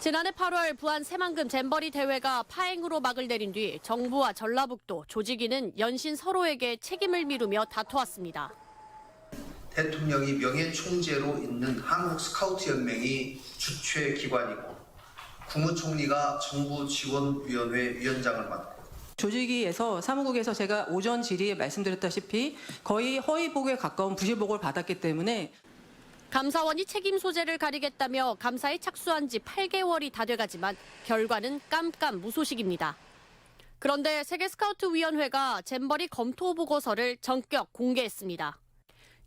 지난해 8월 부안 새만금 잼버리 대회가 파행으로 막을 내린 뒤 정부와 전라북도, 조직위는 연신 서로에게 책임을 미루며 다투었습니다. 대통령이 명예총재로 있는 한국스카우트연맹이 주최 기관이고 국무총리가 정부지원위원회 위원장을 맡고 조직위에서 사무국에서 제가 오전 질의에 말씀드렸다시피 거의 허위 보고에 가까운 부실 보고를 받았기 때문에 감사원이 책임 소재를 가리겠다며 감사에 착수한 지 8개월이 다 돼가지만 결과는 깜깜무소식입니다. 그런데 세계스카우트위원회가 잼버리 검토 보고서를 전격 공개했습니다.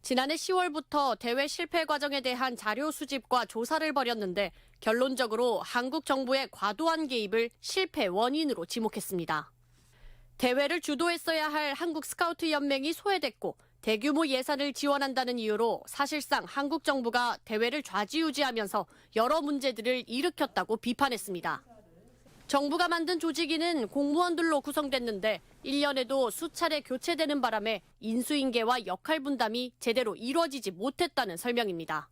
지난해 10월부터 대회 실패 과정에 대한 자료 수집과 조사를 벌였는데 결론적으로 한국 정부의 과도한 개입을 실패 원인으로 지목했습니다. 대회를 주도했어야 할 한국 스카우트 연맹이 소외됐고 대규모 예산을 지원한다는 이유로 사실상 한국 정부가 대회를 좌지우지하면서 여러 문제들을 일으켰다고 비판했습니다. 정부가 만든 조직위는 공무원들로 구성됐는데 1년에도 수차례 교체되는 바람에 인수인계와 역할 분담이 제대로 이루어지지 못했다는 설명입니다.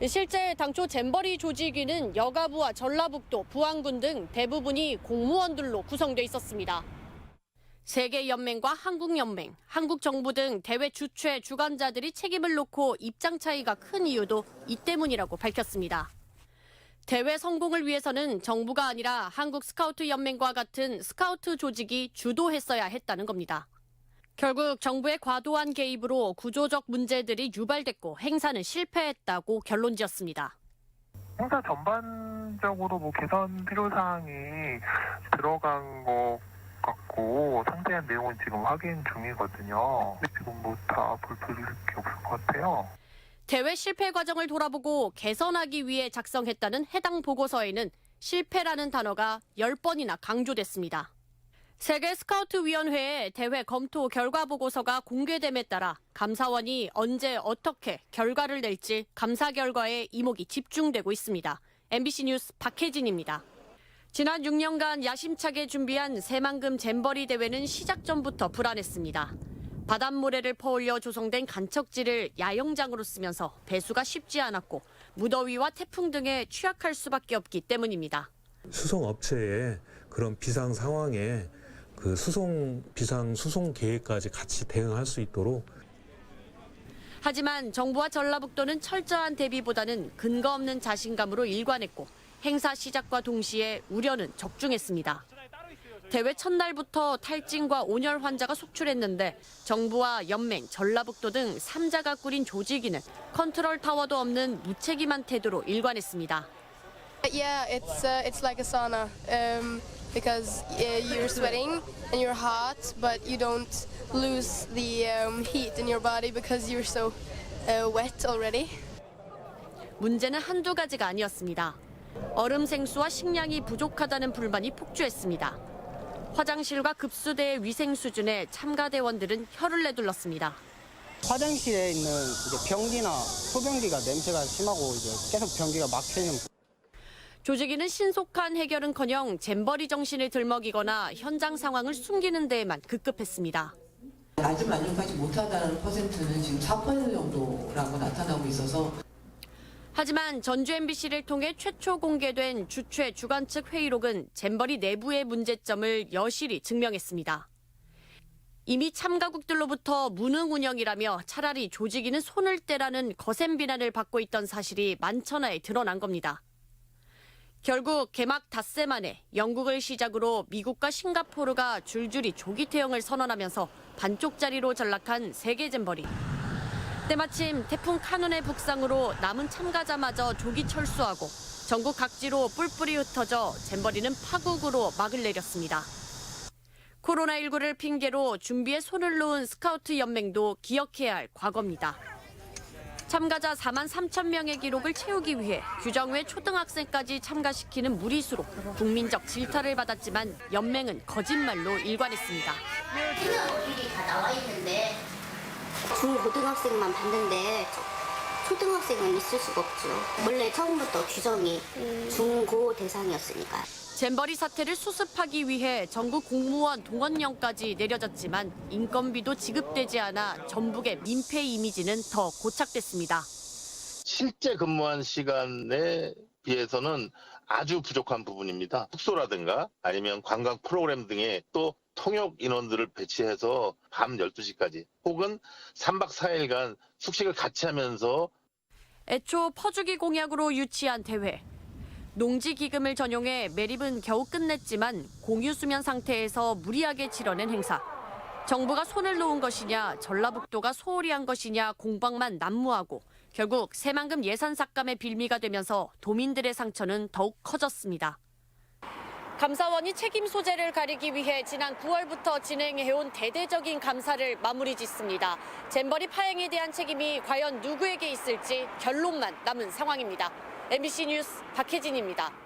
실제 당초 잼버리 조직위는 여가부와 전라북도, 부안군 등 대부분이 공무원들로 구성돼 있었습니다. 세계연맹과 한국연맹, 한국정부 등 대회 주최 주관자들이 책임을 놓고 입장 차이가 큰 이유도 이 때문이라고 밝혔습니다. 대회 성공을 위해서는 정부가 아니라 한국 스카우트 연맹과 같은 스카우트 조직이 주도했어야 했다는 겁니다. 결국 정부의 과도한 개입으로 구조적 문제들이 유발됐고 행사는 실패했다고 결론지었습니다. 행사 전반적으로 개선 필요사항이 들어간 것 같고 상세한 내용은 지금 확인 중이거든요. 지금 다 볼풀릴 게 없을 것 같아요. 대회 실패 과정을 돌아보고 개선하기 위해 작성했다는 해당 보고서에는 실패라는 단어가 10번이나 강조됐습니다. 세계 스카우트위원회의 대회 검토 결과 보고서가 공개됨에 따라 감사원이 언제 어떻게 결과를 낼지 감사 결과에 이목이 집중되고 있습니다. MBC 뉴스 박혜진입니다. 지난 6년간 야심차게 준비한 새만금 잼버리 대회는 시작 전부터 불안했습니다. 바닷모래를 퍼올려 조성된 간척지를 야영장으로 쓰면서 배수가 쉽지 않았고 무더위와 태풍 등에 취약할 수밖에 없기 때문입니다. 수송업체의 그런 비상 상황에 그 비상 수송 계획까지 같이 대응할 수 있도록. 하지만 정부와 전라북도는 철저한 대비보다는 근거 없는 자신감으로 일관했고 행사 시작과 동시에 우려는 적중했습니다. 대회 첫날부터 탈진과 온열 환자가 속출했는데 정부와 연맹, 전라북도 등 3자가 꾸린 조직위는 컨트롤 타워도 없는 무책임한 태도로 일관했습니다. Yeah, it's like a sauna because you're sweating and you're hot, but you don't lose the heat in your body because you're so wet already. 문제는 한두 가지가 아니었습니다. 얼음 생수와 식량이 부족하다는 불만이 폭주했습니다. 화장실과 급수대의 위생 수준에 참가 대원들은 혀를 내둘렀습니다. 화장실에 있는 변기나 소변기가 냄새가 심하고 계속 변기가 막히는. 조직위는 신속한 해결은커녕 잼버리 정신을 들먹이거나 현장 상황을 숨기는 데에만 급급했습니다. 아직 만족하지 못하다는 퍼센트는 지금 4% 정도라고 나타나고 있어서. 하지만 전주 MBC를 통해 최초 공개된 주최 주관 측 회의록은 잼버리 내부의 문제점을 여실히 증명했습니다. 이미 참가국들로부터 무능 운영이라며 차라리 조직위는 손을 떼라는 거센 비난을 받고 있던 사실이 만천하에 드러난 겁니다. 결국 개막 닷새 만에 영국을 시작으로 미국과 싱가포르가 줄줄이 조기 퇴영을 선언하면서 반쪽짜리로 전락한 세계 잼버리. 때마침 태풍 카눈의 북상으로 남은 참가자마저 조기 철수하고 전국 각지로 뿔뿔이 흩어져 잼버리는 파국으로 막을 내렸습니다. 코로나19를 핑계로 준비에 손을 놓은 스카우트 연맹도 기억해야 할 과거입니다. 참가자 4만 3천 명의 기록을 채우기 위해 규정 외 초등학생까지 참가시키는 무리수로 국민적 질타를 받았지만 연맹은 거짓말로 일관했습니다. 어디에 다 나와 있는데 중고등학생만 봤는데 초등학생은 있을 수가 없죠. 원래 처음부터 규정이 중고 대상이었으니까. 잼버리 사태를 수습하기 위해 전국 공무원 동원령까지 내려졌지만 인건비도 지급되지 않아 전북의 민폐 이미지는 더 고착됐습니다. 실제 근무한 시간에 비해서는 아주 부족한 부분입니다. 숙소라든가 아니면 관광 프로그램 등에 또 통역 인원들을 배치해서 밤 12시까지 혹은 3박 4일간 숙식을 같이 하면서 애초 퍼주기 공약으로 유치한 대회. 농지 기금을 전용해 매립은 겨우 끝냈지만 공유 수면 상태에서 무리하게 치러낸 행사. 정부가 손을 놓은 것이냐 전라북도가 소홀히 한 것이냐 공방만 난무하고 결국 새만금 예산 삭감의 빌미가 되면서 도민들의 상처는 더욱 커졌습니다. 감사원이 책임 소재를 가리기 위해 지난 9월부터 진행해온 대대적인 감사를 마무리 짓습니다. 잼버리 파행에 대한 책임이 과연 누구에게 있을지 결론만 남은 상황입니다. MBC 뉴스 박혜진입니다.